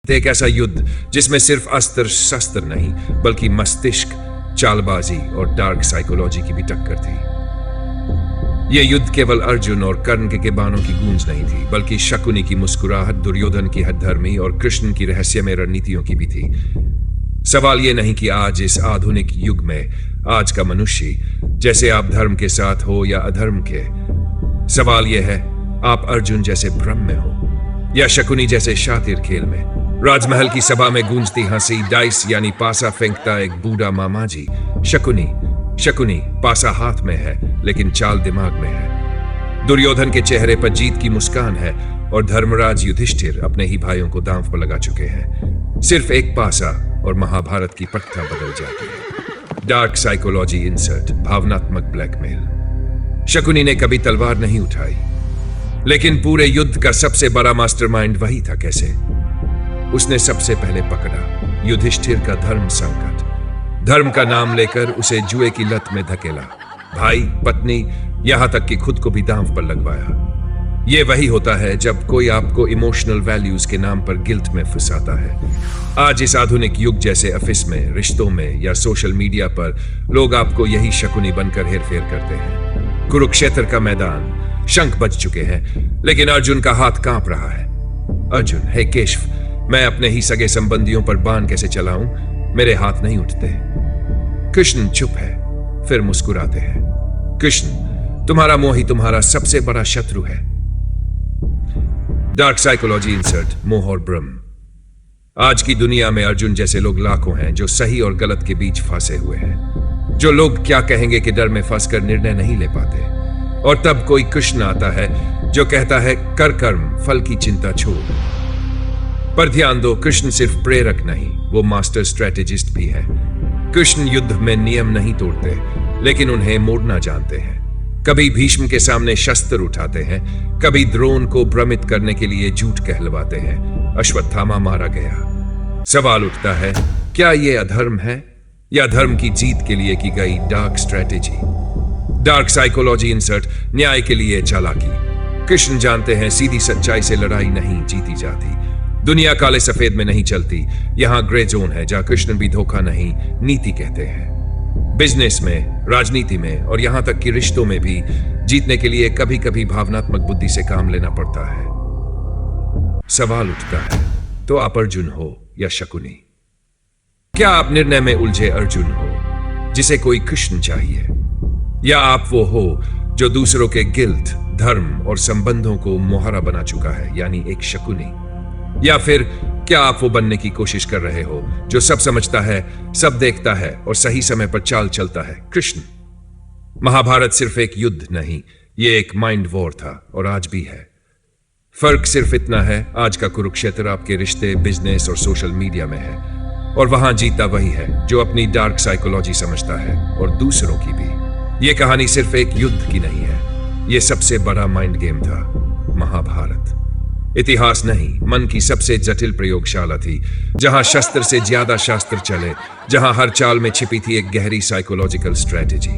एक ऐसा युद्ध जिसमें सिर्फ अस्त्र शस्त्र नहीं बल्कि मस्तिष्क, चालबाजी और डार्क साइकोलॉजी की भी टक्कर थी। यह युद्ध केवल अर्जुन और कर्ण के बाणों की गूंज नहीं थी, बल्कि शकुनी की मुस्कुराहट, दुर्योधन की हठधर्मी और कृष्ण की रहस्यमय रणनीतियों की भी थी। सवाल यह नहीं कि आज इस आधुनिक युग में आज का मनुष्य जैसे आप धर्म के साथ हो या अधर्म के। सवाल यह है, आप अर्जुन जैसे भ्रम में हो या शकुनी जैसे शातिर खेल में। राजमहल की सभा में गूंजती हंसी, डाइस यानी पासा फेंकता एक बूढ़ा मामाजी। शकुनी पासा हाथ में है लेकिन चाल दिमाग में है। दुर्योधन के चेहरे पर जीत की मुस्कान है और धर्मराज युधिष्ठिर अपने ही भाइयों को दांव पर लगा चुके हैं। सिर्फ एक पासा और महाभारत की पटना बदल जाती है। डार्क साइकोलॉजी इंसर्ट, भावनात्मक ब्लैकमेल। शकुनी ने कभी तलवार नहीं उठाई, लेकिन पूरे युद्ध का सबसे बड़ा मास्टरमाइंड वही था। कैसे? उसने सबसे पहले पकड़ा युधिष्ठिर का धर्म संकट। धर्म का नाम लेकर उसे जुए की लत में धकेला, भाई, पत्नी, यहां तक कि खुद को भी दांव पर लगवाया। यह वही होता है जब कोई आपको इमोशनल वैल्यूज के नाम पर गिल्ट में फंसाता है। आज इस आधुनिक युग जैसे ऑफिस में, रिश्तों में या सोशल मीडिया पर लोग आपको यही शकुनी बनकर हेरफेर करते हैं। कुरुक्षेत्र का मैदान, शंख बज चुके हैं, लेकिन अर्जुन का हाथ कांप रहा है। अर्जुन, हे केशव, मैं अपने ही सगे संबंधियों पर बाण कैसे चलाऊं? मेरे हाथ नहीं उठते। कृष्ण चुप है, फिर मुस्कुराते हैं। कृष्ण, तुम्हारा मोह ही तुम्हारा सबसे बड़ा शत्रु है। डार्क साइकोलॉजी इंसर्ट, मोह और भ्रम। आज की दुनिया में अर्जुन जैसे लोग लाखों हैं जो सही और गलत के बीच फंसे हुए हैं, जो लोग क्या कहेंगे कि डर में फंसकर निर्णय नहीं ले पाते। और तब कोई कृष्ण आता है जो कहता है, कर कर्म, फल की चिंता छोड़। पर ध्यान दो, कृष्ण सिर्फ प्रेरक नहीं, वो मास्टर स्ट्रेटेजिस्ट भी है। कृष्ण युद्ध में नियम नहीं तोड़ते, लेकिन उन्हें मोड़ना जानते हैं। कभी भीष्म के सामने शस्त्र उठाते हैं, कभी द्रोण को भ्रमित करने के लिए झूठ कहलवाते हैं। अश्वत्थामा मारा गया। सवाल उठता है, क्या यह अधर्म है या धर्म की जीत के लिए की गई dark strategy? Dark psychology insert, न्याय के लिए चालाकी। कृष्ण जानते हैं सीधी सच्चाई से लड़ाई नहीं जीती जाती। दुनिया काले सफेद में नहीं चलती, यहां ग्रे जोन है जहां कृष्ण भी धोखा नहीं, नीति कहते हैं। बिजनेस में, राजनीति में और यहां तक कि रिश्तों में भी जीतने के लिए कभी कभी भावनात्मक बुद्धि से काम लेना पड़ता है। सवाल उठता है, तो आप अर्जुन हो या शकुनी? क्या आप निर्णय में उलझे अर्जुन हो जिसे कोई कृष्ण चाहिए, या आप वो हो जो दूसरों के गिल्ट, धर्म और संबंधों को मोहरा बना चुका है, यानी एक शकुनी? या फिर क्या आप वो बनने की कोशिश कर रहे हो जो सब समझता है, सब देखता है और सही समय पर चाल चलता है, कृष्ण? महाभारत सिर्फ एक युद्ध नहीं, ये एक माइंड वॉर था और आज भी है। फर्क सिर्फ इतना है, आज का कुरुक्षेत्र आपके रिश्ते, बिजनेस और सोशल मीडिया में है, और वहां जीता वही है जो अपनी डार्क साइकोलॉजी समझता है, और दूसरों की भी। ये कहानी सिर्फ एक युद्ध की नहीं है, ये सबसे बड़ा माइंड गेम था। महाभारत इतिहास नहीं, मन की सबसे जटिल प्रयोगशाला थी, जहां शस्त्र से ज्यादा शास्त्र चले, जहां हर चाल में छिपी थी एक गहरी साइकोलॉजिकल स्ट्रेटेजी।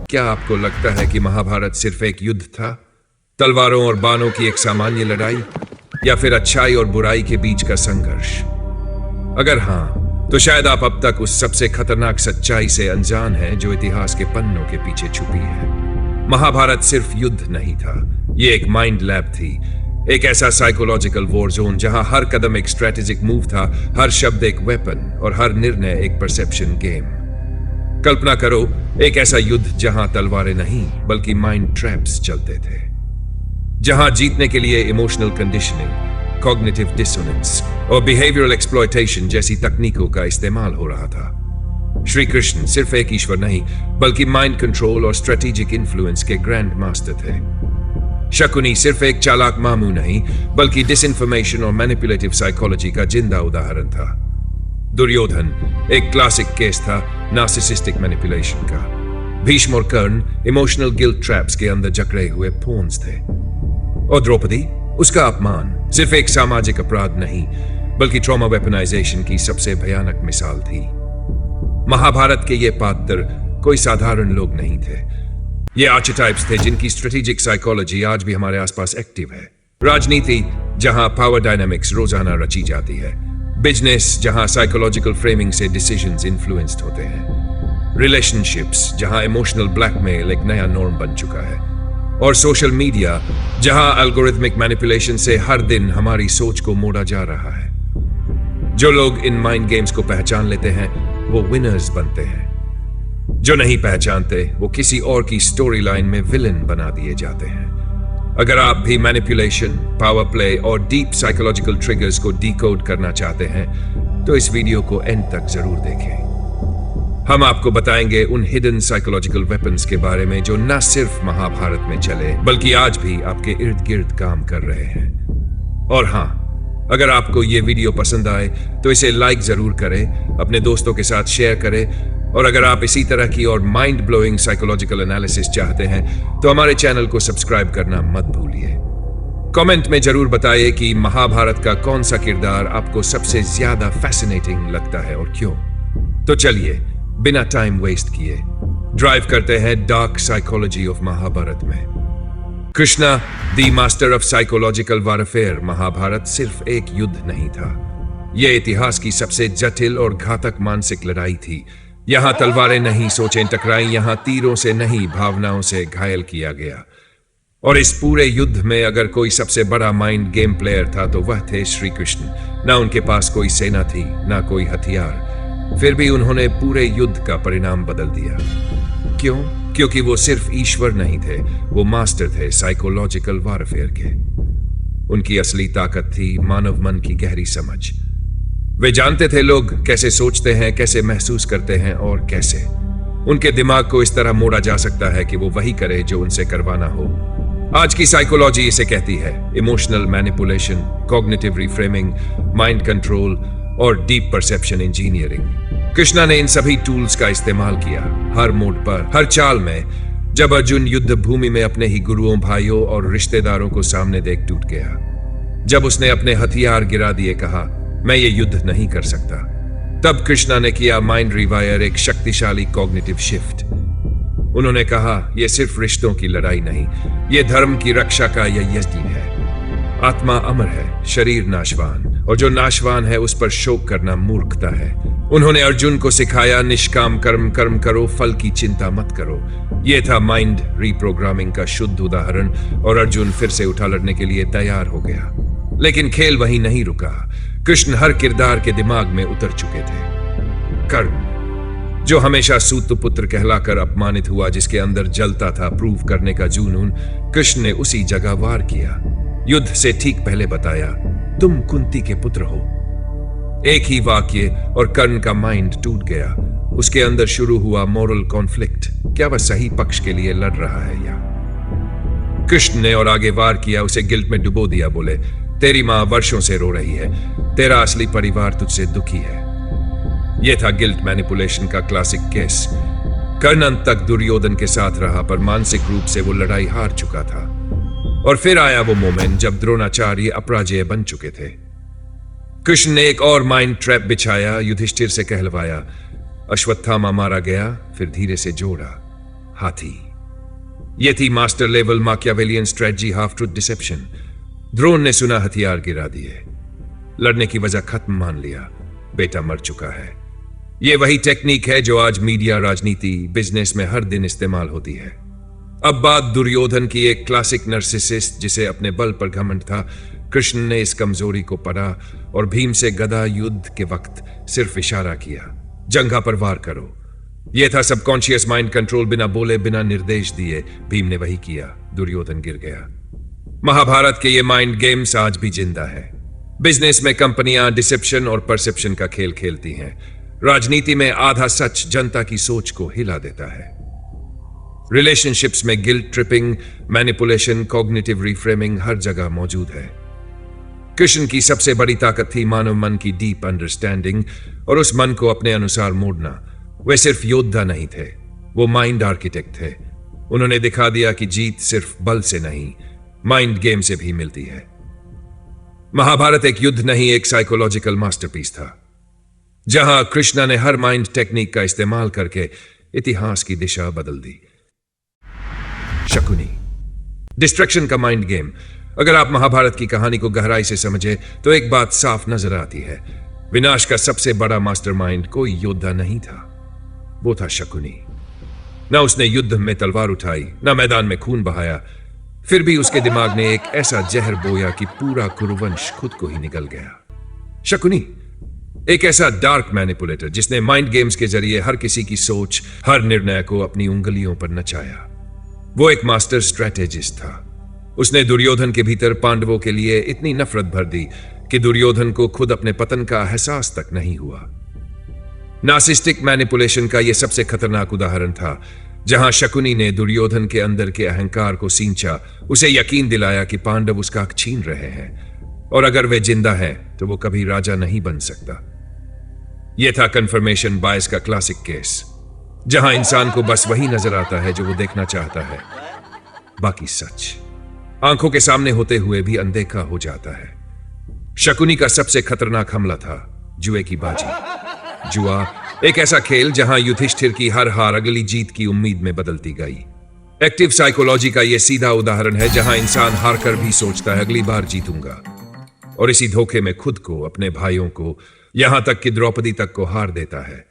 क्या आपको लगता है कि महाभारत सिर्फ एक युद्ध था, तलवारों और बाणों की एक सामान्य लड़ाई, या फिर अच्छाई और बुराई के बीच का संघर्ष? अगर हां, तो शायद आप अब तक उस सबसे खतरनाक सच्चाई से अनजान हैं जो इतिहास के पन्नों के पीछे छुपी है। महाभारत सिर्फ युद्ध नहीं था, ये एक माइंड लैब थी, एक ऐसा साइकोलॉजिकल वॉर जोन जहां हर कदम एक स्ट्रेटेजिक मूव था, हर शब्द एक वेपन और हर निर्णय एक परसेप्शन गेम। कल्पना करो, एक ऐसा युद्ध जहां तलवारें नहीं बल्कि माइंड ट्रैप्स चलते थे, जहां जीतने के लिए इमोशनल कंडीशनिंग, कॉग्निटिव डिसोनेंस और बिहेवियरल एक्सप्लॉयटेशन जैसी तकनीकों का इस्तेमाल हो रहा था। श्री कृष्ण सिर्फ एक ईश्वर नहीं बल्कि माइंड कंट्रोल और स्ट्रेटेजिक इन्फ्लुएंस के ग्रैंड मास्टर थे। शकुनी सिर्फ एक चालाक मामू नहीं बल्कि डिसइंफॉर्मेशन और मैनिपुलेटिव साइकोलॉजी का जिंदा उदाहरण था। दुर्योधन एक क्लासिक केस था नार्सिसिस्टिक मैनिपुलेशन का। भीष्म और कर्ण इमोशनल गिल्ट ट्रैप्स के अंदर जकड़े हुए पॉन्स थे। और द्रौपदी, उसका अपमान सिर्फ एक सामाजिक अपराध नहीं बल्कि ट्रॉमा वेपनाइजेशन की सबसे भयानक मिसाल थी। महाभारत के ये पात्र कोई साधारण लोग नहीं थे, ये आर्chetypes थे जिनकी स्ट्रेटेजिक साइकोलॉजी आज भी हमारे आसपास एक्टिव है। राजनीति, जहां पावर डायनामिक्स रोजाना रची जाती है। बिजनेस, जहां साइकोलॉजिकल फ्रेमिंग से डिसीजंस इन्फ्लुएंस्ड होते हैं। रिलेशनशिप्स, जहां इमोशनल ब्लैकमेल एक नया नॉर्म बन चुका है। और सोशल मीडिया, जहां एल्गोरिथमिक मैनिपुलेशन से हर दिन हमारी सोच को मोड़ा जा रहा है। जो लोग इन माइंड गेम्स को पहचान लेते हैं वो विनर्स बनते हैं। जो नहीं पहचानते वो किसी और की स्टोरी लाइन में विलन बना दिए जाते हैं। अगर आप भी मैनिपुलेशन, पावर प्ले और डीप साइकोलॉजिकल ट्रिगर्स को डिकोड करना चाहते हैं तो इस वीडियो को एंड तक जरूर देखें। हम आपको बताएंगे उन हिडन साइकोलॉजिकल वेपन्स के बारे में जो न सिर्फ महाभारत में चले बल्कि आज भी आपके इर्द गिर्द काम कर रहे हैं। और हां, अगर आपको ये वीडियो पसंद आए तो इसे लाइक जरूर करें, अपने दोस्तों के साथ शेयर करें, और अगर आप इसी तरह की और माइंड ब्लोइंग साइकोलॉजिकल एनालिसिस चाहते हैं तो हमारे चैनल को सब्सक्राइब करना मत भूलिए। कमेंट में जरूर बताइए कि महाभारत का कौन सा किरदार आपको सबसे ज्यादा फैसिनेटिंग लगता है और क्यों। तो चलिए बिना टाइम वेस्ट किए ड्राइव करते हैं डार्क साइकोलॉजी ऑफ महाभारत में। Krishna, the master of psychological warfare. Mahabharat सिर्फ एक युद्ध नहीं था, यह इतिहास की सबसे जटिल और घातक मानसिक लड़ाई थी। यहां तलवारें नहीं सोचें टकराई, यहां तीरों से नहीं भावनाओं से घायल किया गया। और इस पूरे युद्ध में अगर कोई सबसे बड़ा माइंड गेम प्लेयर था तो वह थे श्री कृष्ण। ना उनके पास कोई सेना थी, ना कोई हथियार, फिर भी उन्होंने पूरे युद्ध का परिणाम बदल दिया। क्यों? क्योंकि वो सिर्फ ईश्वर नहीं थे, वो मास्टर थे साइकोलॉजिकल वॉरफेयर के। उनकी असली ताकत थी मानव मन की गहरी समझ। वे जानते थे लोग कैसे सोचते हैं, कैसे महसूस करते हैं और कैसे उनके दिमाग को इस तरह मोड़ा जा सकता है कि वो वही करे जो उनसे करवाना हो। आज की साइकोलॉजी इसे कहती है emotional manipulation, cognitive reframing, mind control और डीप परसेप्शन इंजीनियरिंग। कृष्णा ने इन सभी टूल्स का इस्तेमाल किया, हर मोड पर, हर चाल में। जब अर्जुन युद्ध भूमि में अपने ही गुरुओं, भाइयों और रिश्तेदारों को सामने देख टूट गया, जब उसने अपने हथियार गिरा दिए, कहा मैं ये युद्ध नहीं कर सकता, तब कृष्णा ने किया माइंड रिवायर, एक शक्तिशाली कॉग्निटिव शिफ्ट। उन्होंने कहा यह सिर्फ रिश्तों की लड़ाई नहीं, यह धर्म की रक्षा का यह यज्ञ है। आत्मा अमर है, शरीर नाशवान, और जो नाशवान है उस पर शोक करना मूर्खता है। उन्होंने अर्जुन को सिखाया निष्काम कर्म कर्म करो, फल की चिंता मत करो। यह था माइंड रीप्रोग्रामिंग का शुद्ध उदाहरण, और अर्जुन फिर से उठा लड़ने के लिए तैयार हो गया। लेकिन खेल वहीं नहीं रुका। कृष्ण हर किरदार के दिमाग में उतर चुके थे। कर्ण, जो हमेशा सूतपुत्र कहलाकर अपमानित हुआ, जिसके अंदर जलता था प्रूव करने का जुनून, कृष्ण ने उसी जगह वार किया। युद्ध से ठीक पहले बताया, तुम कुंती के पुत्र हो। एक ही वाक्य और कर्ण का माइंड टूट गया। उसके अंदर शुरू हुआ मॉरल कॉन्फ्लिक्ट, क्या वह सही पक्ष के लिए लड़ रहा है या? कृष्ण ने और आगे वार किया, उसे गिल्ट में डुबो दिया। बोले, तेरी मां वर्षों से रो रही है, तेरा असली परिवार तुझसे दुखी है। यह था गिल्ट मैनिपुलेशन का क्लासिक केस। कर्ण अंत तक दुर्योधन के साथ रहा, पर मानसिक रूप से वो लड़ाई हार चुका था। और फिर आया वो मोमेंट जब द्रोणाचार्य अपराजेय बन चुके थे। कृष्ण ने एक और माइंड ट्रैप बिछाया, युधिष्ठिर से कहलवाया, अश्वत्थामा मारा गया, फिर धीरे से जोड़ा, हाथी। यह थी master level Machiavellian strategy, half truth deception. Drona ने सुना हथियार गिरा दिए, लड़ने की वजह खत्म मान लिया, बेटा मर चुका है। यह वही टेक्निक है जो आज मीडिया, राजनीति, बिजनेस में हर दिन इस्तेमाल होती है। अब बात दुर्योधन की, एक क्लासिक नर्सिसिस्ट जिसे अपने बल पर घमंड था। कृष्ण ने इस कमजोरी को पढ़ा और भीम से गदा युद्ध के वक्त सिर्फ इशारा किया, जंघा पर वार करो। यह था सबकॉन्शियस माइंड कंट्रोल, बिना बोले, बिना निर्देश दिए। भीम ने वही किया, दुर्योधन गिर गया। महाभारत के ये माइंड गेम्स आज भी जिंदा है। बिजनेस में कंपनियां डिसेप्शन और परसेप्शन का खेल खेलती हैं। राजनीति में आधा सच जनता की सोच को हिला देता है। रिलेशनशिप्स में guilt tripping, manipulation, cognitive reframing हर जगह मौजूद है। कृष्ण की सबसे बड़ी ताकत थी मानव मन की डीप अंडरस्टैंडिंग और उस मन को अपने अनुसार मोड़ना। वे सिर्फ योद्धा नहीं थे, वो माइंड आर्किटेक्ट थे। उन्होंने दिखा दिया कि जीत सिर्फ बल से नहीं, माइंड गेम से भी मिलती है। महाभारत एक युद्ध नहीं, एक साइकोलॉजिकल मास्टरपीस था, जहां कृष्णा ने हर माइंड टेक्निक का इस्तेमाल करके इतिहास की दिशा बदल दी। शकुनी। डिस्ट्रैक्शन का माइंड गेम। अगर आप महाभारत की कहानी को गहराई से समझे तो एक बात साफ नजर आती है, विनाश का सबसे बड़ा मास्टरमाइंड कोई योद्धा नहीं था, वो था शकुनी। ना उसने युद्ध में तलवार उठाई, ना मैदान में खून बहाया, फिर भी उसके दिमाग ने एक ऐसा जहर बोया कि पूरा कुरुवंश खुद को ही निगल गया। शकुनी एक ऐसा डार्क मैनिपुलेटर जिसने माइंड गेम्स के जरिए हर किसी की सोच, हर निर्णय को अपनी उंगलियों पर नचाया। वो एक मास्टर स्ट्रेटेजिस्ट था। उसने दुर्योधन के भीतर पांडवों के लिए इतनी नफरत भर दी कि दुर्योधन को खुद अपने पतन का एहसास तक नहीं हुआ। नार्सिस्टिक मैनिपुलेशन का यह सबसे खतरनाक उदाहरण था, जहां शकुनी ने दुर्योधन के अंदर के अहंकार को सींचा, उसे यकीन दिलाया कि पांडव उसका हक छीन रहे हैं और अगर वे जिंदा हैं तो वो कभी राजा नहीं बन सकता। यह था कन्फर्मेशन बायस का क्लासिक केस, जहां इंसान को बस वही नजर आता है जो वो देखना चाहता है, बाकी सच आंखों के सामने होते हुए भी अनदेखा हो जाता है। शकुनी का सबसे खतरनाक हमला था जुए की बाजी। जुआ एक ऐसा खेल जहां युधिष्ठिर की हर हार अगली जीत की उम्मीद में बदलती गई। एक्टिव साइकोलॉजी का यह सीधा उदाहरण है, जहां इंसान हार कर भी सोचता है अगली बार जीतूंगा, और इसी धोखे में खुद को, अपने भाइयों को, यहां तक कि द्रौपदी तक को हार देता है।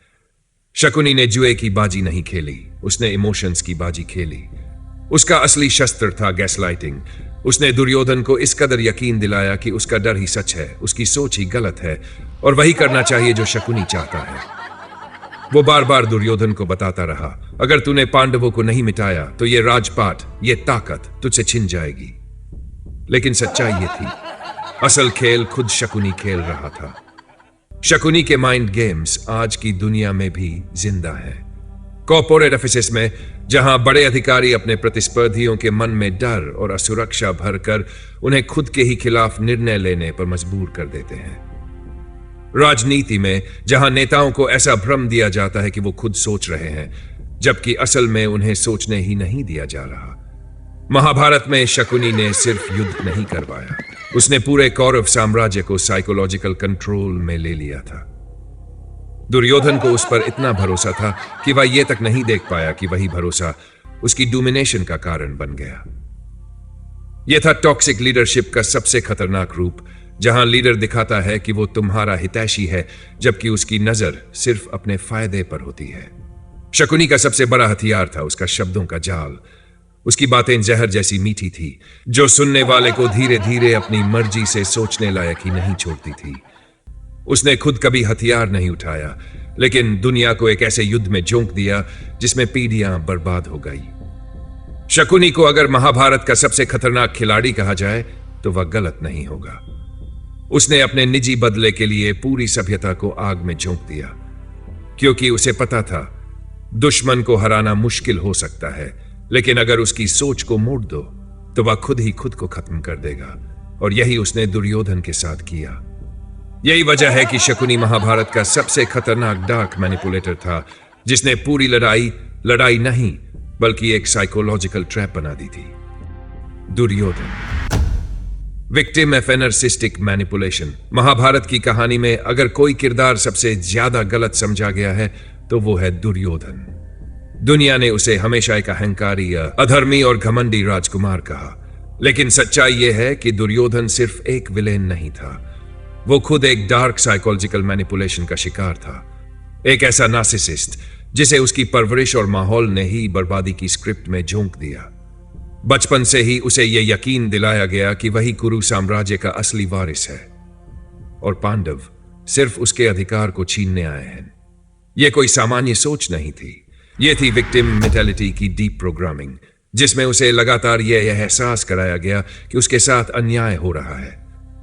शकुनी ने जुए की बाजी नहीं खेली, उसने इमोशंस की बाजी खेली। उसका असली शस्त्र था गैसलाइटिंग। उसने दुर्योधन को इस कदर यकीन दिलाया कि उसका डर ही सच है, उसकी सोच ही गलत है और वही करना चाहिए जो शकुनी चाहता है। वो बार बार दुर्योधन को बताता रहा, अगर तूने पांडवों को नहीं मिटाया तो ये राजपाट, ये ताकत तुझसे छिन जाएगी। लेकिन सच्चाई ये थी, असल खेल खुद शकुनी खेल रहा था। शकुनी के माइंड गेम्स आज की दुनिया में भी जिंदा हैं। कॉर्पोरेट ऑफिसेस में, जहां बड़े अधिकारी अपने प्रतिस्पर्धियों के मन में डर और असुरक्षा भरकर उन्हें खुद के ही खिलाफ निर्णय लेने पर मजबूर कर देते हैं। राजनीति में, जहां नेताओं को ऐसा भ्रम दिया जाता है कि वो खुद सोच रहे हैं, जबकि असल में उन्हें सोचने ही नहीं दिया जा रहा। महाभारत में शकुनी ने सिर्फ युद्ध नहीं करवाया, उसने पूरे कौरव साम्राज्य को साइकोलॉजिकल कंट्रोल में ले लिया था। दुर्योधन को उस पर इतना भरोसा था कि वह यह तक नहीं देख पाया कि वही भरोसा उसकी डोमिनेशन का कारण बन गया। यह था टॉक्सिक लीडरशिप का सबसे खतरनाक रूप, जहां लीडर दिखाता है कि वो तुम्हारा हितैषी है, जबकि उसकी नजर सिर्फ अपने फायदे पर होती है। शकुनी का सबसे बड़ा हथियार था उसका शब्दों का जाल। उसकी बातें जहर जैसी मीठी थी, जो सुनने वाले को धीरे धीरे अपनी मर्जी से सोचने लायक ही नहीं छोड़ती थी। उसने खुद कभी हथियार नहीं उठाया, लेकिन दुनिया को एक ऐसे युद्ध में झोंक दिया जिसमें पीढ़ियां बर्बाद हो गई। शकुनी को अगर महाभारत का सबसे खतरनाक खिलाड़ी कहा जाए तो वह गलत नहीं होगा। उसने अपने निजी बदले के लिए पूरी सभ्यता को आग में झोंक दिया, क्योंकि उसे पता था दुश्मन को हराना मुश्किल हो सकता है, लेकिन अगर उसकी सोच को मोड़ दो तो वह खुद ही खुद को खत्म कर देगा, और यही उसने दुर्योधन के साथ किया। यही वजह है कि शकुनी महाभारत का सबसे खतरनाक डार्क मैनिपुलेटर था, जिसने पूरी लड़ाई नहीं बल्कि एक साइकोलॉजिकल ट्रैप बना दी थी। Duryodhan, victim of narcissistic manipulation. Mahabharat की कहानी में अगर कोई किरदार सबसे ज्यादा गलत समझा गया है तो वो है दुर्योधन। दुनिया ने उसे हमेशा एक अहंकारी, अधर्मी और घमंडी राजकुमार कहा, लेकिन सच्चाई यह है कि दुर्योधन सिर्फ एक विलेन नहीं था, वो खुद एक डार्क साइकोलॉजिकल मैनिपुलेशन का शिकार था। एक ऐसा नार्सिसिस्ट जिसे उसकी परवरिश और माहौल ने ही बर्बादी की स्क्रिप्ट में झोंक दिया। बचपन से ही उसे यह यकीन दिलाया गया कि वही कुरु साम्राज्य का असली वारिस है और पांडव सिर्फ उसके अधिकार को छीनने आए हैं। यह कोई सामान्य सोच नहीं थी, यह थी विक्टिम मेंटालिटी की डीप प्रोग्रामिंग, जिसमें उसे लगातार यह एहसास कराया गया कि उसके साथ अन्याय हो रहा है।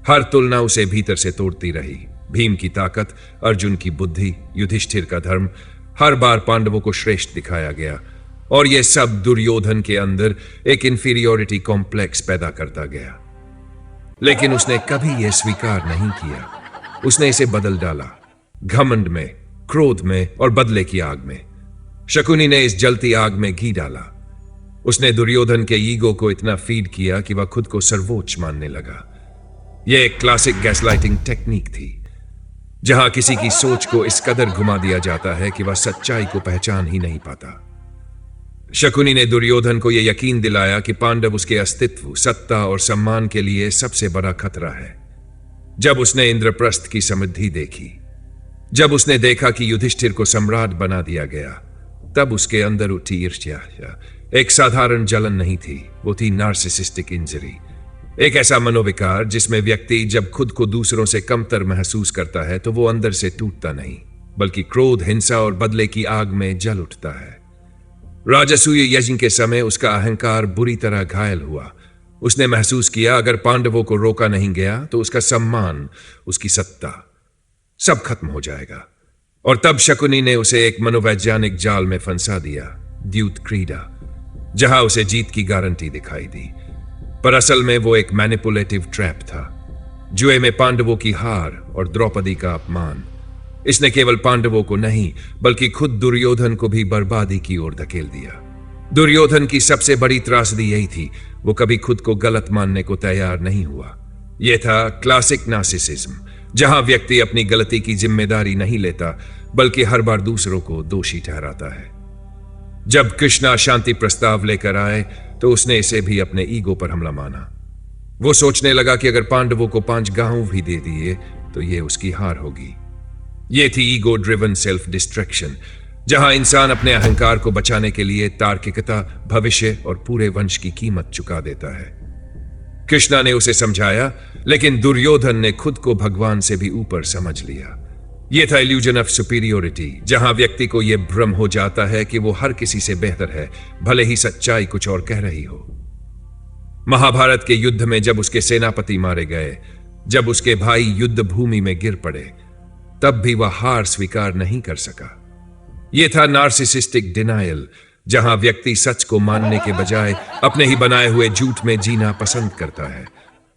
हर तुलना उसे भीतर से तोड़ती रही। भीम की ताकत, अर्जुन की बुद्धि, युधिष्ठिर का धर्म, हर बार पांडवों को श्रेष्ठ दिखाया गया, और यह सब दुर्योधन के अंदर एक इंफीरियोरिटी कॉम्प्लेक्स पैदा करता गया। लेकिन उसने कभी यह स्वीकार नहीं किया, उसने इसे बदल डाला, घमंड में, क्रोध में और बदले की आग में। शकुनी ने इस जलती आग में घी डाला। उसने दुर्योधन के ईगो को इतना फीड किया कि वह खुद को सर्वोच्च मानने लगा। यह एक क्लासिक गैसलाइटिंग टेक्निक थी, जहां किसी की सोच को इस कदर घुमा दिया जाता है कि वह सच्चाई को पहचान ही नहीं पाता। शकुनी ने दुर्योधन को यह यकीन दिलाया कि पांडव उसके अस्तित्व, सत्ता और सम्मान के लिए सबसे बड़ा खतरा है। जब उसने इंद्रप्रस्थ की समृद्धि देखी, जब उसने देखा कि युधिष्ठिर को सम्राट बना दिया गया, तब उसके अंदर उठी ईर्ष्या। एक साधारण जलन नहीं थी, वो थी नार्सिसिस्टिक इंजरी, एक ऐसा मनोविकार जिसमें व्यक्ति जब खुद को दूसरों से कमतर महसूस करता है तो वो अंदर से टूटता नहीं, बल्कि क्रोध, हिंसा और बदले की आग में जल उठता है। राजसूय यज्ञ के समय उसका अहंकार बुरी तरह घायल हुआ। उसने महसूस किया अगर पांडवों को रोका नहीं गया तो उसका सम्मान, उसकी सत्ता, सब खत्म हो जाएगा। और तब शकुनी ने उसे एक मनोवैज्ञानिक जाल में फंसा दिया, द्यूत क्रीडा, जहां उसे जीत की गारंटी दिखाई दी, पर असल में वो एक मैनिपुलेटिव ट्रैप था। जुए में पांडवों की हार और द्रौपदी का अपमान, इसने केवल पांडवों को नहीं बल्कि खुद दुर्योधन को भी बर्बादी की ओर धकेल दिया। दुर्योधन की सबसे बड़ी त्रासदी यही थी, वो कभी खुद को गलत मानने को तैयार नहीं हुआ। यह था क्लासिक नार्सिसिज्म, जहां व्यक्ति अपनी गलती की जिम्मेदारी नहीं लेता बल्कि हर बार दूसरों को दोषी ठहराता है। जब कृष्णा शांति प्रस्ताव लेकर आए तो उसने इसे भी अपने ईगो पर हमला माना। वो सोचने लगा कि अगर पांडवों को 5 गांव भी दे दिए तो ये उसकी हार होगी। ये थी ईगो ड्रिवन सेल्फ डिस्ट्रैक्शन, जहां इंसान अपने अहंकार को बचाने के लिए तार्किकता, भविष्य और पूरे वंश की कीमत चुका देता है। कृष्णा ने उसे समझाया, लेकिन दुर्योधन ने खुद को भगवान से भी ऊपर समझ लिया। यह था इल्यूजन ऑफ सुपीरियोरिटी, जहां व्यक्ति को यह भ्रम हो जाता है कि वो हर किसी से बेहतर है, भले ही सच्चाई कुछ और कह रही हो। महाभारत के युद्ध में जब उसके सेनापति मारे गए, जब उसके भाई युद्ध भूमि में गिर पड़े, तब भी वह हार स्वीकार नहीं कर सका। यह था नार्सिसिस्टिक डिनायल, जहां व्यक्ति सच को मानने के बजाय अपने ही बनाए हुए झूठ में जीना पसंद करता है।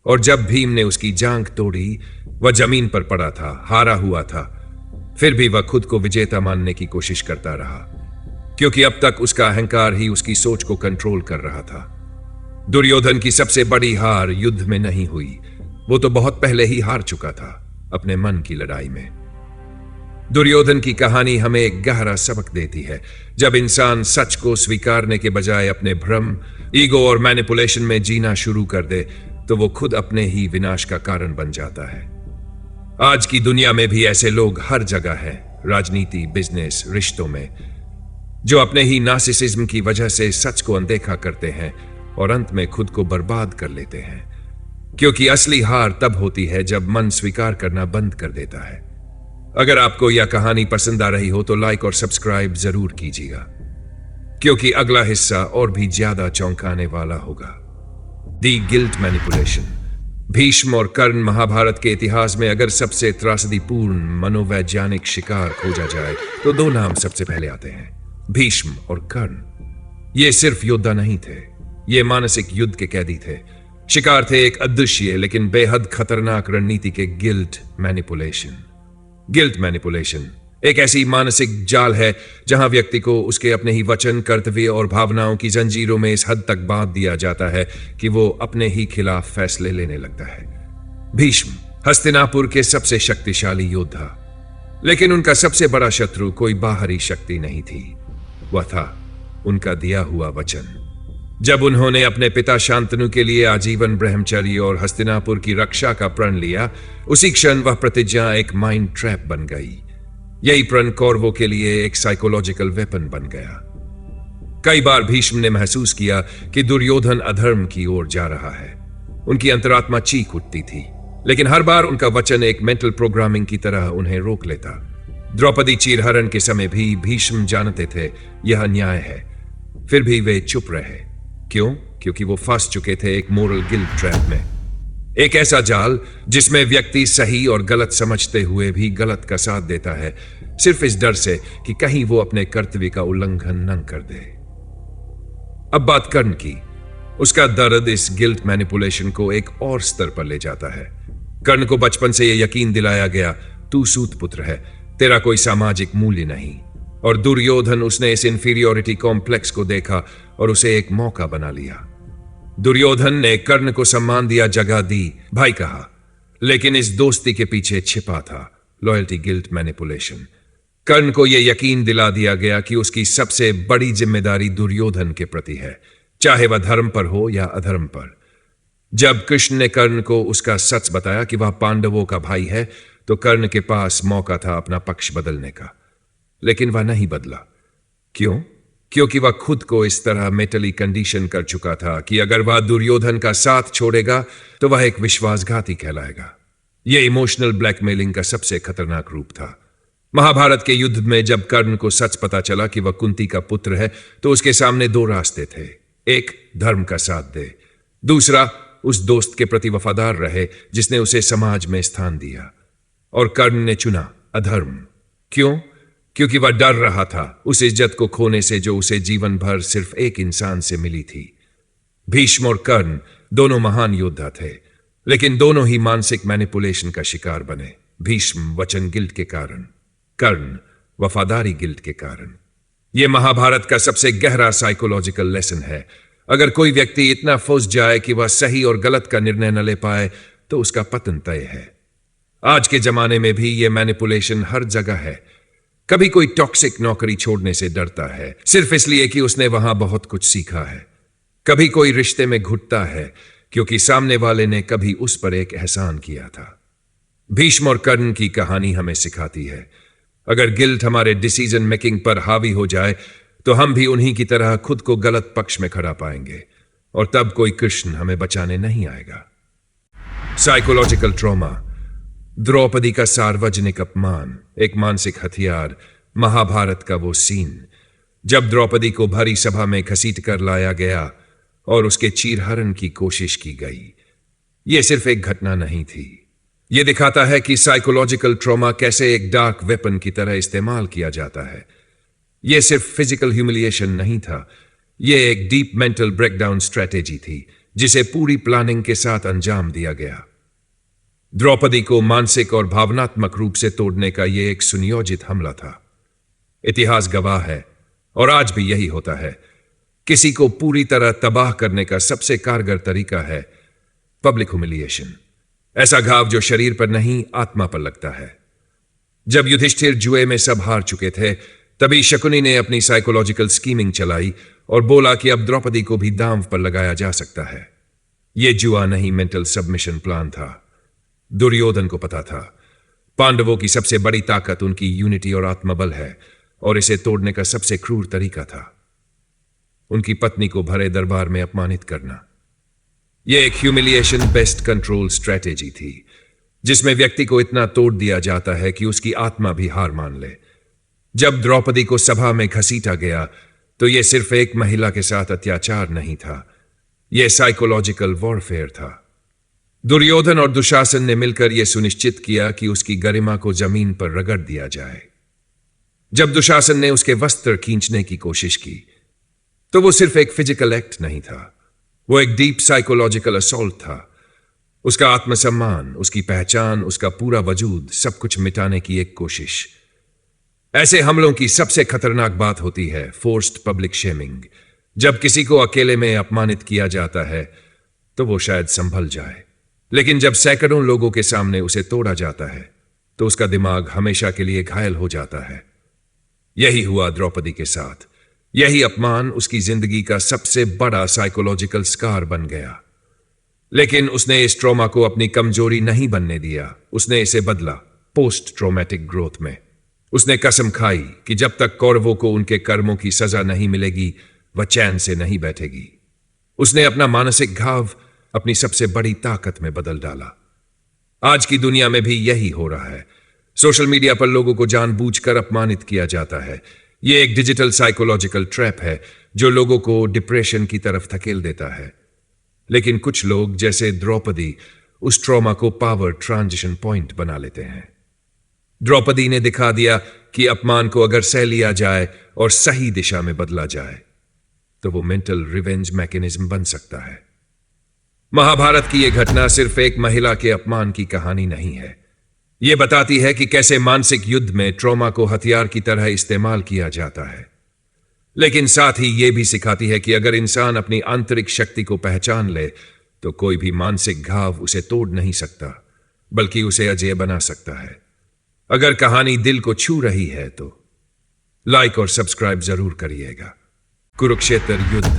और जब भीम ने उसकी जांघ तोड़ी, वह जमीन पर पड़ा था, हारा हुआ था, फिर भी वह खुद को विजेता मानने की कोशिश करता रहा, क्योंकि अब तक उसका अहंकार ही उसकी सोच को कंट्रोल कर रहा था। दुर्योधन की सबसे बड़ी हार युद्ध में नहीं हुई, वो तो बहुत पहले ही हार चुका था अपने मन की लड़ाई में। दुर्योधन की कहानी हमें एक गहरा सबक देती है। जब इंसान सच को स्वीकारने के बजाय अपने भ्रम, ईगो और मैनिपुलेशन में जीना शुरू कर दे तो वो खुद अपने ही विनाश का कारण बन जाता है। आज की दुनिया में भी ऐसे लोग हर जगह हैं, राजनीति, बिजनेस, रिश्तों में, जो अपने ही नार्सिसिज्म की वजह से सच को अनदेखा करते हैं और अंत में खुद को बर्बाद कर लेते हैं। क्योंकि असली हार तब होती है जब मन स्वीकार करना बंद कर देता है। अगर आपको यह कहानी पसंद आ रही हो तो लाइक और सब्सक्राइब जरूर कीजिएगा, क्योंकि अगला हिस्सा और भी ज्यादा चौंकाने वाला होगा। दी गिल्ट मैनिपुलेशन। भीष्म और कर्ण महाभारत के इतिहास में अगर सबसे त्रासदीपूर्ण मनोवैज्ञानिक शिकार खोजा जाए तो 2 नाम सबसे पहले आते हैं, भीष्म और कर्ण। ये सिर्फ योद्धा नहीं थे, ये मानसिक युद्ध के कैदी थे, शिकार थे एक अदृश्य लेकिन बेहद खतरनाक रणनीति के गिल्ट मैनिपुलेशन। गिल्ट मैनिपुलेशन एक ऐसी मानसिक जाल है जहां व्यक्ति को उसके अपने ही वचन, कर्तव्य और भावनाओं की जंजीरों में इस हद तक बांध दिया जाता है कि वो अपने ही खिलाफ फैसले लेने लगता है। भीष्म हस्तिनापुर के सबसे शक्तिशाली योद्धा, लेकिन उनका सबसे बड़ा शत्रु कोई बाहरी शक्ति नहीं थी, वह था उनका दिया हुआ वचन। जब उन्होंने अपने पिता शांतनु के लिए आजीवन ब्रह्मचर्य और हस्तिनापुर की रक्षा का प्रण लिया, उसी क्षण वह प्रतिज्ञा एक माइंड ट्रैप बन गई। यही प्रण कौरवों के लिए एक साइकोलॉजिकल वेपन बन गया। कई बार भीष्म ने महसूस किया कि दुर्योधन अधर्म की ओर जा रहा है। उनकी अंतरात्मा चीख उठती थी, लेकिन हर बार उनका वचन एक मेंटल प्रोग्रामिंग की तरह उन्हें रोक लेता। द्रौपदी चीरहरण के समय भी भीष्म जानते थे यह अन्याय है, फिर भी वे चुप रहे। क्यों? क्योंकि वो फंस चुके थे एक मोरल गिल्ट ट्रैप में, एक ऐसा जाल जिसमें व्यक्ति सही और गलत समझते हुए भी गलत का साथ देता है, सिर्फ इस डर से कि कहीं वो अपने कर्तव्य का उल्लंघन न कर दे। अब बात कर्ण की। उसका दर्द इस गिल्ट मैनिपुलेशन को एक और स्तर पर ले जाता है। कर्ण को बचपन से यह यकीन दिलाया गया, तू सूत पुत्र है, तेरा कोई सामाजिक मूल्य नहीं। और दुर्योधन, उसने इस इंफीरियोरिटी कॉम्प्लेक्स को देखा और उसे एक मौका बना लिया। दुर्योधन ने कर्ण को सम्मान दिया, जगह दी, भाई कहा, लेकिन इस दोस्ती के पीछे छिपा था लॉयल्टी गिल्ट मैनिपुलेशन। कर्ण को यह यकीन दिला दिया गया कि उसकी सबसे बड़ी जिम्मेदारी दुर्योधन के प्रति है, चाहे वह धर्म पर हो या अधर्म पर। जब कृष्ण ने कर्ण को उसका सच बताया कि वह पांडवों का भाई है, तो कर्ण के पास मौका था अपना पक्ष बदलने का, लेकिन वह नहीं बदला। क्यों? क्योंकि वह खुद को इस तरह मेंटली कंडीशन कर चुका था कि अगर वह दुर्योधन का साथ छोड़ेगा तो वह एक विश्वासघाती कहलाएगा। यह इमोशनल ब्लैकमेलिंग का सबसे खतरनाक रूप था। महाभारत के युद्ध में जब कर्ण को सच पता चला कि वह कुंती का पुत्र है, तो उसके सामने दो रास्ते थे। एक, धर्म का साथ दे, दूसरा, उस दोस्त के प्रति वफादार रहे जिसने उसे समाज में स्थान दिया। और कर्ण ने चुना अधर्म। क्यों? क्योंकि वह डर रहा था उस इज्जत को खोने से जो उसे जीवन भर सिर्फ एक इंसान से मिली थी। भीष्म और कर्ण दोनों महान योद्धा थे, लेकिन दोनों ही मानसिक मैनिपुलेशन का शिकार बने। भीष्म वचन गिल्ट के कारण, कर्ण वफादारी गिल्ट के कारण। यह महाभारत का सबसे गहरा साइकोलॉजिकल लेसन है। अगर कोई व्यक्ति इतना फंस जाए कि वह सही और गलत का निर्णय न ले पाए, तो उसका पतन तय है। आज के जमाने में भी यह मैनिपुलेशन हर जगह है। कभी कोई टॉक्सिक नौकरी छोड़ने से डरता है सिर्फ इसलिए कि उसने वहां बहुत कुछ सीखा है। कभी कोई रिश्ते में घुटता है क्योंकि सामने वाले ने कभी उस पर एक एहसान किया था। भीष्म और कर्ण की कहानी हमें सिखाती है, अगर गिल्ट हमारे डिसीजन मेकिंग पर हावी हो जाए तो हम भी उन्हीं की तरह खुद को गलत पक्ष में खड़ा पाएंगे, और तब कोई कृष्ण हमें बचाने नहीं आएगा। साइकोलॉजिकल ट्रॉमा, द्रौपदी का सार्वजनिक अपमान, एक मानसिक हथियार। महाभारत का वो सीन जब द्रौपदी को भरी सभा में घसीट कर लाया गया और उसके चीरहरण की कोशिश की गई, यह सिर्फ एक घटना नहीं थी। यह दिखाता है कि साइकोलॉजिकल ट्रॉमा कैसे एक डार्क वेपन की तरह इस्तेमाल किया जाता है। यह सिर्फ फिजिकल ह्यूमिलिएशन नहीं था, यह एक डीप मेंटल ब्रेकडाउन स्ट्रेटेजी थी जिसे पूरी प्लानिंग के साथ अंजाम दिया गया। द्रौपदी को मानसिक और भावनात्मक रूप से तोड़ने का यह एक सुनियोजित हमला था। इतिहास गवाह है, और आज भी यही होता है। किसी को पूरी तरह तबाह करने का सबसे कारगर तरीका है पब्लिक ह्यूमिलिएशन। ऐसा घाव जो शरीर पर नहीं, आत्मा पर लगता है। जब युधिष्ठिर जुए में सब हार चुके थे, तभी शकुनी ने अपनी साइकोलॉजिकल स्कीमिंग चलाई और बोला कि अब द्रौपदी को भी दांव पर लगाया जा सकता है। यह जुआ नहीं, मेंटल सबमिशन प्लान था। दुर्योधन को पता था पांडवों की सबसे बड़ी ताकत उनकी यूनिटी और आत्मबल है, और इसे तोड़ने का सबसे क्रूर तरीका था उनकी पत्नी को भरे दरबार में अपमानित करना। यह एक ह्यूमिलिएशन बेस्ट कंट्रोल स्ट्रेटेजी थी, जिसमें व्यक्ति को इतना तोड़ दिया जाता है कि उसकी आत्मा भी हार मान ले। जब द्रौपदी को सभा में घसीटा गया, तो यह सिर्फ एक महिला के साथ अत्याचार नहीं था, यह साइकोलॉजिकल वॉरफेयर था। दुर्योधन और दुशासन ने मिलकर यह सुनिश्चित किया कि उसकी गरिमा को जमीन पर रगड़ दिया जाए। जब दुशासन ने उसके वस्त्र खींचने की कोशिश की, तो वो सिर्फ एक फिजिकल एक्ट नहीं था, वो एक डीप साइकोलॉजिकल असॉल्ट था। उसका आत्मसम्मान, उसकी पहचान, उसका पूरा वजूद, सब कुछ मिटाने की एक कोशिश। ऐसे हमलों की सबसे खतरनाक बात होती है फोर्स्ड पब्लिक शेमिंग। जब किसी को अकेले में अपमानित किया जाता है तो वो शायद संभल जाए, लेकिन जब सैकड़ों लोगों के सामने उसे तोड़ा जाता है तो उसका दिमाग हमेशा के लिए घायल हो जाता है। यही हुआ द्रौपदी के साथ। यही अपमान उसकी जिंदगी का सबसे बड़ा साइकोलॉजिकल स्कार बन गया। लेकिन उसने इस ट्रॉमा को अपनी कमजोरी नहीं बनने दिया, उसने इसे बदला पोस्ट ट्रॉमेटिक ग्रोथ में। उसने कसम खाई कि जब तक कौरवों को उनके कर्मों की सजा नहीं मिलेगी, वह चैन से नहीं बैठेगी। उसने अपना मानसिक घाव अपनी सबसे बड़ी ताकत में बदल डाला। आज की दुनिया में भी यही हो रहा है। सोशल मीडिया पर लोगों को जानबूझकर अपमानित किया जाता है। यह एक डिजिटल साइकोलॉजिकल ट्रैप है जो लोगों को डिप्रेशन की तरफ धकेल देता है। लेकिन कुछ लोग, जैसे द्रौपदी, उस ट्रॉमा को पावर ट्रांजिशन पॉइंट बना लेते हैं। द्रौपदी ने दिखा दिया कि अपमान को अगर सह लिया जाए और सही दिशा में बदला जाए तो वो मेंटल रिवेंज मैकेनिज्म बन सकता है। महाभारत की यह घटना सिर्फ एक महिला के अपमान की कहानी नहीं है। यह बताती है कि कैसे मानसिक युद्ध में ट्रॉमा को हथियार की तरह इस्तेमाल किया जाता है। लेकिन साथ ही यह भी सिखाती है कि अगर इंसान अपनी आंतरिक शक्ति को पहचान ले तो कोई भी मानसिक घाव उसे तोड़ नहीं सकता, बल्कि उसे अजेय बना सकता है। अगर कहानी दिल को छू रही है तो लाइक और सब्सक्राइब जरूर करिएगा। कुरुक्षेत्र युद्ध,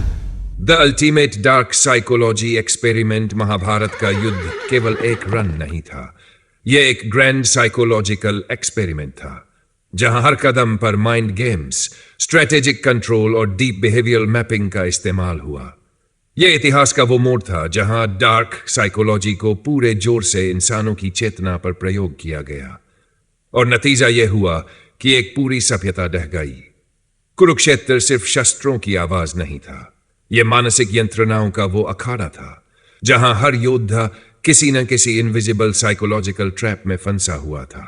the ultimate dark psychology experiment. Mahabharat का युद्ध केवल एक रन नहीं था, यह एक ग्रैंड साइकोलॉजिकल एक्सपेरिमेंट था, जहां हर कदम पर माइंड गेम्स, स्ट्रेटेजिक कंट्रोल और डीप बिहेवियरल मैपिंग का इस्तेमाल हुआ। यह इतिहास का वो मोड़ था जहां डार्क साइकोलॉजी को पूरे जोर से इंसानों की चेतना पर प्रयोग किया गया, और नतीजा यह हुआ कि एक पूरी सभ्यता ढह गई। कुरुक्षेत्र सिर्फ शस्त्रों की आवाज नहीं था, यह मानसिक यंत्रणाओं का वो अखाड़ा था जहां हर योद्धा किसी न किसी इनविजिबल साइकोलॉजिकल ट्रैप में फंसा हुआ था।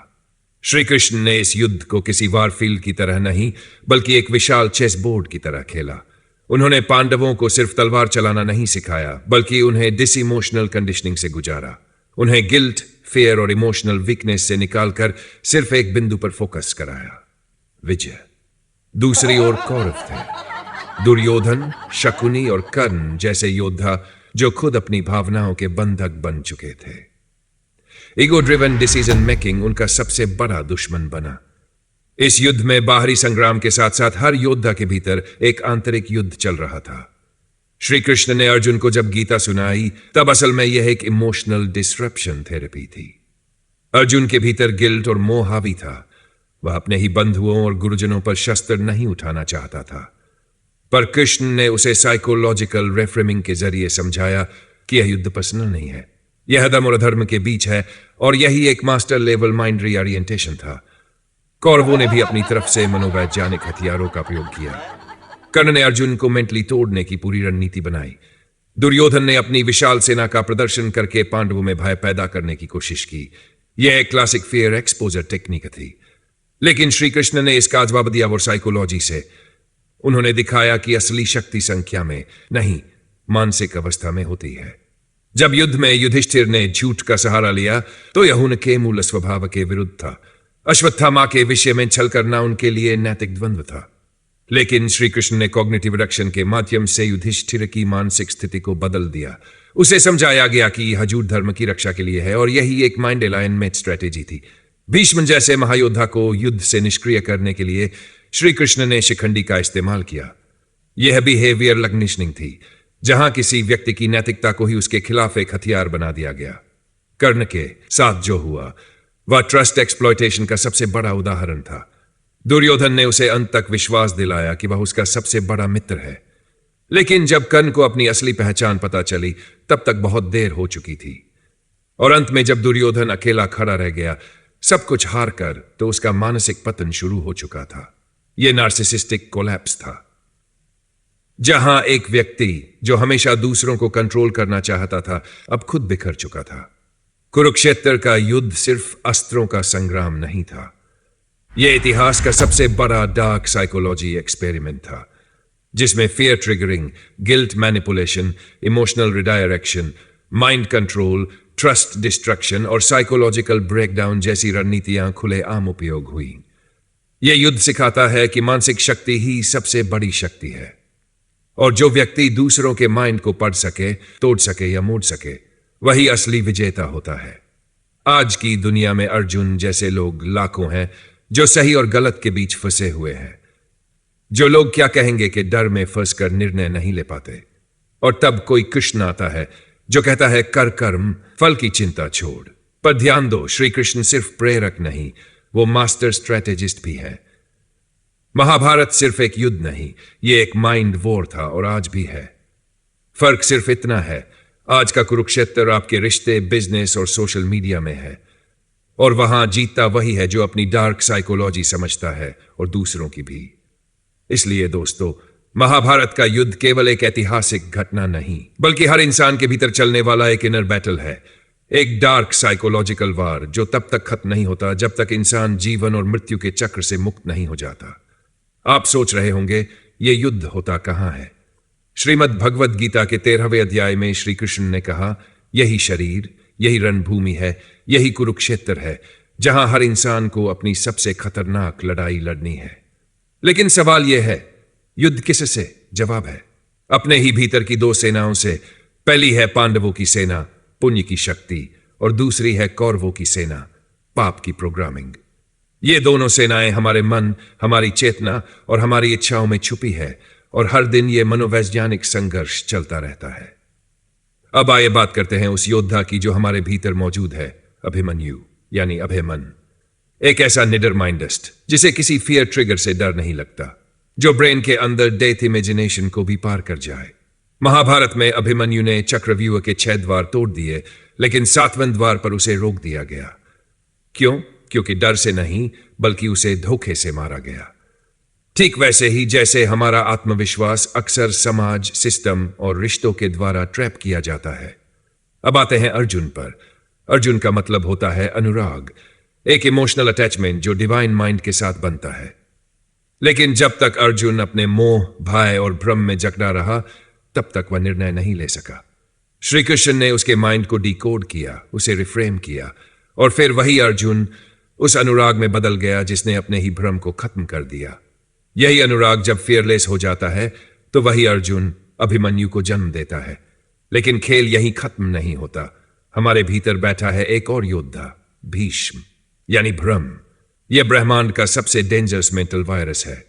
श्री कृष्ण ने इस युद्ध को किसी वारफील्ड की तरह नहीं, बल्कि एक विशाल चेस बोर्ड की तरह खेला। उन्होंने पांडवों को सिर्फ तलवार चलाना नहीं सिखाया, बल्कि उन्हें डिसइमोशनल कंडीशनिंग से गुजारा। उन्हें गिल्ट, फेयर और इमोशनल वीकनेस से निकालकर सिर्फ एक बिंदु पर फोकस कराया, विजय। दूसरी ओर कौरव थे, दुर्योधन, शकुनी और कर्ण जैसे योद्धा जो खुद अपनी भावनाओं के बंधक बन चुके थे। ईगो ड्रिवन डिसीजन मेकिंग उनका सबसे बड़ा दुश्मन बना। इस युद्ध में बाहरी संग्राम के साथ साथ हर योद्धा के भीतर एक आंतरिक युद्ध चल रहा था। श्री कृष्ण ने अर्जुन को जब गीता सुनाई, तब असल में यह एक इमोशनल डिसरप्शन थेरेपी थी। अर्जुन के भीतर गिल्ट और मोह हावी था। वह अपने ही बंधुओं और गुरुजनों पर शस्त्र नहीं उठाना चाहता था, पर कृष्ण ने उसे साइकोलॉजिकल रेफ्रेमिंग के जरिए समझाया कि यह युद्ध पर्सनल नहीं है, यह धर्म और अधर्म के बीच है, और यही एक मास्टर लेवल माइंड रीओरिएंटेशन था। कौरवों ने भी अपनी तरफ से मनोवैज्ञानिक हथियारों का प्रयोग किया। कर्ण ने अर्जुन को मेंटली तोड़ने की पूरी रणनीति बनाई। दुर्योधन ने अपनी विशाल सेना का प्रदर्शन करके पांडवों में भय पैदा करने की कोशिश की। यह एक क्लासिक फियर एक्सपोजर टेक्निक थी। लेकिन श्री कृष्ण ने इसका जवाब दिया वो साइकोलॉजी से। उन्होंने दिखाया कि असली शक्ति संख्या में नहीं, मानसिक अवस्था में होती है। जब युद्ध में युधिष्ठिर ने झूठ का सहारा लिया, तो यह उनके मूल स्वभाव के विरुद्ध था। अश्वत्थामा के विषय में छल करना उनके लिए नैतिक द्वंद्व था। लेकिन श्री कृष्ण ने कॉग्निटिव रिडक्शन के माध्यम से युधिष्ठिर की मानसिक स्थिति को बदल दिया। उसे समझाया गया कि यह झूठ धर्म की रक्षा के लिए है, और यही एक माइंड अलाइनमेंट स्ट्रेटेजी थी। भीष्म जैसे महायोद्धा को युद्ध से निष्क्रिय करने के लिए श्री कृष्ण ने शिखंडी का इस्तेमाल किया। यह बिहेवियर कंडीशनिंग थी, जहां किसी व्यक्ति की नैतिकता को ही उसके खिलाफ एक हथियार बना दिया गया। कर्ण के साथ जो हुआ वह ट्रस्ट एक्सप्लॉयटेशन का सबसे बड़ा उदाहरण था। दुर्योधन ने उसे अंत तक विश्वास दिलाया कि वह उसका सबसे बड़ा मित्र है। लेकिन जब कर्ण को अपनी असली पहचान पता चली, तब तक बहुत देर हो चुकी थी। और अंत में जब दुर्योधन अकेला खड़ा रह गया, सब कुछ हार कर, तो उसका मानसिक पतन शुरू हो चुका था। यह नार्सिसिस्टिक कोलैप्स था, जहां एक व्यक्ति जो हमेशा दूसरों को कंट्रोल करना चाहता था, अब खुद बिखर चुका था। कुरुक्षेत्र का युद्ध सिर्फ अस्त्रों का संग्राम नहीं था, यह इतिहास का सबसे बड़ा डार्क साइकोलॉजी एक्सपेरिमेंट था, जिसमें fear triggering, guilt manipulation, emotional redirection, mind control, trust destruction और साइकोलॉजिकल ब्रेकडाउन जैसी रणनीतियां खुलेआम उपयोग हुई। यह युद्ध सिखाता है कि मानसिक शक्ति ही सबसे बड़ी शक्ति है, और जो व्यक्ति दूसरों के माइंड को पढ़ सके, तोड़ सके या मोड़ सके, वही असली विजेता होता है। आज की दुनिया में अर्जुन जैसे लोग लाखों हैं जो सही और गलत के बीच फंसे हुए हैं, जो लोग क्या कहेंगे के डर में फंसकर निर्णय नहीं ले पाते। और तब कोई कृष्ण आता है जो कहता है कर कर्म, फल की चिंता छोड़। पर ध्यान दो, श्री कृष्ण सिर्फ प्रेरक नहीं, वो मास्टर स्ट्रेटेजिस्ट भी है। महाभारत सिर्फ एक युद्ध नहीं, ये एक माइंड वॉर था, और आज भी है। फर्क सिर्फ इतना है, आज का कुरुक्षेत्र आपके रिश्ते, बिजनेस और सोशल मीडिया में है, और वहां जीतता वही है जो अपनी डार्क साइकोलॉजी समझता है, और दूसरों की भी। इसलिए दोस्तों, महाभारत का युद्ध केवल एक ऐतिहासिक घटना नहीं, बल्कि हर इंसान के भीतर चलने वाला एक इनर बैटल है, एक डार्क साइकोलॉजिकल वार जो तब तक खत्म नहीं होता जब तक इंसान जीवन और मृत्यु के चक्र से मुक्त नहीं हो जाता। आप सोच रहे होंगे यह युद्ध होता कहां है? श्रीमद् भगवद गीता के 13वें अध्याय में श्री कृष्ण ने कहा, यही शरीर, यही रणभूमि है, यही कुरुक्षेत्र है, जहां हर इंसान को अपनी सबसे खतरनाक लड़ाई लड़नी है। लेकिन सवाल यह है, युद्ध किससे? जवाब है, अपने ही भीतर की दो सेनाओं से। पहली है पांडवों की सेना, पुण्य की शक्ति, और दूसरी है कौरवों की सेना, पाप की प्रोग्रामिंग। ये दोनों सेनाएं हमारे मन, हमारी चेतना और हमारी इच्छाओं में छुपी है, और हर दिन ये मनोवैज्ञानिक संघर्ष चलता रहता है। अब आइए बात करते हैं उस योद्धा की जो हमारे भीतर मौजूद है, अभिमन्यु यानी अभिमन। एक ऐसा निडर माइंडिस्ट जिसे किसी फियर ट्रिगर से डर नहीं लगता, जो ब्रेन के अंदर डेथ इमेजिनेशन को भी पार कर जाए। महाभारत में अभिमन्यु ने चक्रव्यूह के 6 द्वार तोड़ दिए, लेकिन 7वें द्वार पर उसे रोक दिया गया। क्यों? क्योंकि डर से नहीं, बल्कि उसे धोखे से मारा गया। ठीक वैसे ही जैसे हमारा आत्मविश्वास अक्सर समाज, सिस्टम और रिश्तों के द्वारा ट्रैप किया जाता है। अब आते हैं अर्जुन पर। अर्जुन का मतलब होता है अनुराग, एक इमोशनल अटैचमेंट जो डिवाइन माइंड के साथ बनता है। लेकिन जब तक अर्जुन अपने मोह, भय और भ्रम में जकड़ा रहा, तब तक वह निर्णय नहीं ले सका। श्री कृष्ण ने उसके माइंड को डिकोड किया, उसे रिफ्रेम किया, और फिर वही अर्जुन उस अनुराग में बदल गया जिसने अपने ही भ्रम को खत्म कर दिया। यही अनुराग जब फियरलेस हो जाता है, तो वही अर्जुन अभिमन्यु को जन्म देता है। लेकिन खेल यहीं खत्म नहीं होता। हमारे भीतर बैठा है एक और योद्धा, भीष्म यानी भ्रम। यह ब्रह्मांड का सबसे डेंजरस मेंटल वायरस है।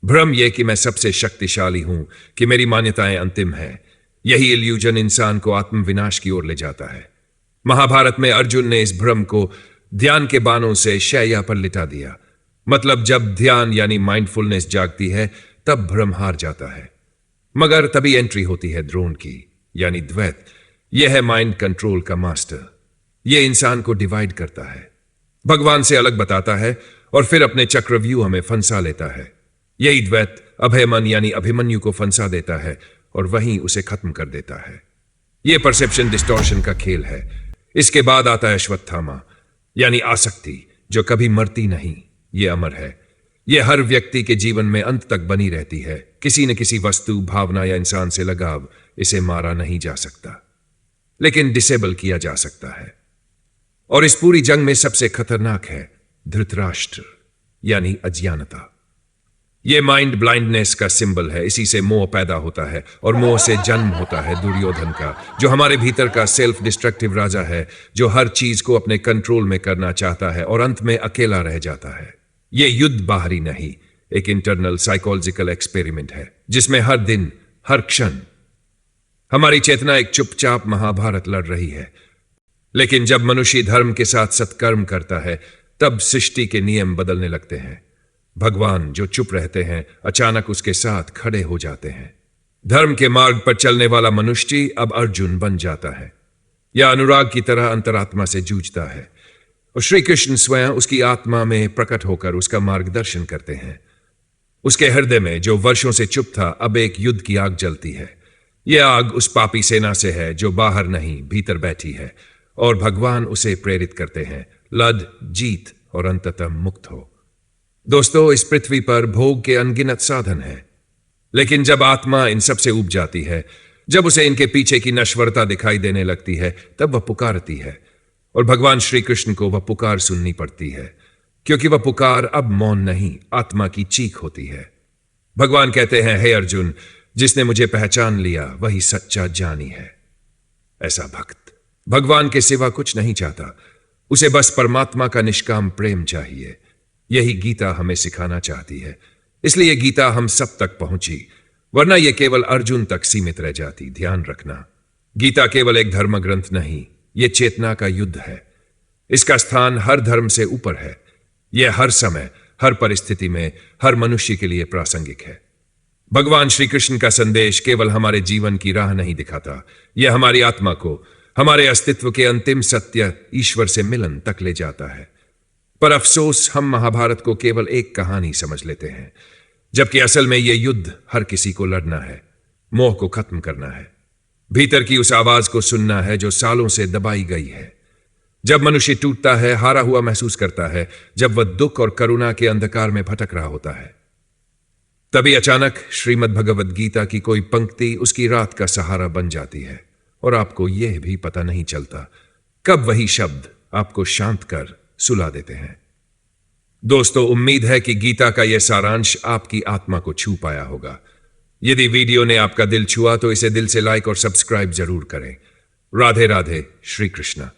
भ्रम यह कि मैं सबसे शक्तिशाली हूं, कि मेरी मान्यताएं अंतिम हैं। यही इल्यूजन इंसान को आत्मविनाश की ओर ले जाता है। महाभारत में अर्जुन ने इस भ्रम को ध्यान के बाणों से शैया पर लिटा दिया। मतलब जब ध्यान यानी माइंडफुलनेस जागती है, तब भ्रम हार जाता है। मगर तभी एंट्री होती है द्रोण की, यानी द्वैत। यह है माइंड कंट्रोल का मास्टर। यह इंसान को डिवाइड करता है, भगवान से अलग बताता है, और फिर अपने चक्रव्यूह में फंसा लेता है। यही द्वैत अभयमन यानी अभिमन्यु को फंसा देता है, और वहीं उसे खत्म कर देता है। यह परसेप्शन डिस्टॉर्शन का खेल है। इसके बाद आता है अश्वत्थामा यानी आसक्ति, जो कभी मरती नहीं, यह अमर है। यह हर व्यक्ति के जीवन में अंत तक बनी रहती है। किसी न किसी वस्तु, भावना या इंसान से लगाव। इसे मारा नहीं जा सकता, लेकिन डिसेबल किया जा सकता है। और इस पूरी जंग में सबसे खतरनाक है धृतराष्ट्र यानी अज्ञानता। यह माइंड ब्लाइंडनेस का सिंबल है। इसी से मोह पैदा होता है, और मोह से जन्म होता है दुर्योधन का, जो हमारे भीतर का सेल्फ डिस्ट्रक्टिव राजा है, जो हर चीज को अपने कंट्रोल में करना चाहता है और अंत में अकेला रह जाता है। यह युद्ध बाहरी नहीं, एक इंटरनल साइकोलॉजिकल एक्सपेरिमेंट है, जिसमें हर दिन, हर क्षण हमारी चेतना एक चुपचाप महाभारत लड़ रही है। लेकिन जब मनुष्य धर्म के साथ सत्कर्म करता है, तब सृष्टि के नियम बदलने लगते हैं। भगवान जो चुप रहते हैं, अचानक उसके साथ खड़े हो जाते हैं। धर्म के मार्ग पर चलने वाला मनुष्य अब अर्जुन बन जाता है, या अनुराग की तरह अंतरात्मा से जूझता है, और श्री कृष्ण स्वयं उसकी आत्मा में प्रकट होकर उसका मार्गदर्शन करते हैं। उसके हृदय में जो वर्षों से चुप था, अब एक युद्ध की आग जलती है। यह आग उस पापी सेना से है जो बाहर नहीं, भीतर बैठी है, और भगवान उसे प्रेरित करते हैं, लड़, जीत और अंततः मुक्त हो। दोस्तों, इस पृथ्वी पर भोग के अनगिनत साधन हैं, लेकिन जब आत्मा इन सब से ऊब जाती है, जब उसे इनके पीछे की नश्वरता दिखाई देने लगती है, तब वह पुकारती है, और भगवान श्री कृष्ण को वह पुकार सुननी पड़ती है, क्योंकि वह पुकार अब मौन नहीं, आत्मा की चीख होती है। भगवान कहते हैं, हे अर्जुन, जिसने मुझे पहचान लिया वही सच्चा ज्ञानी है। ऐसा भक्त भगवान के सिवा कुछ नहीं चाहता, उसे बस परमात्मा का निष्काम प्रेम चाहिए। यही गीता हमें सिखाना चाहती है। इसलिए गीता हम सब तक पहुंची, वरना यह केवल अर्जुन तक सीमित रह जाती। ध्यान रखना, गीता केवल एक धर्म ग्रंथ नहीं, यह चेतना का युद्ध है। इसका स्थान हर धर्म से ऊपर है। यह हर समय, हर परिस्थिति में, हर मनुष्य के लिए प्रासंगिक है। भगवान श्री कृष्ण का संदेश केवल हमारे जीवन की राह नहीं दिखाता, यह हमारी आत्मा को, हमारे अस्तित्व के अंतिम सत्य ईश्वर से मिलन तक ले जाता है। पर अफसोस, हम महाभारत को केवल एक कहानी समझ लेते हैं, जबकि असल में यह युद्ध हर किसी को लड़ना है, मोह को खत्म करना है, भीतर की उस आवाज को सुनना है जो सालों से दबाई गई है। जब मनुष्य टूटता है, हारा हुआ महसूस करता है, जब वह दुख और करुणा के अंधकार में भटक रहा होता है, तभी अचानक श्रीमद् भगवद गीता की कोई पंक्ति उसकी रात का सहारा बन जाती है, और आपको यह भी पता नहीं चलता कब वही शब्द आपको शांत कर सुला देते हैं। दोस्तों, उम्मीद है कि गीता का यह सारांश आपकी आत्मा को छू पाया होगा। यदि वीडियो ने आपका दिल छुआ तो इसे दिल से लाइक और सब्सक्राइब जरूर करें। राधे राधे, श्री कृष्णा।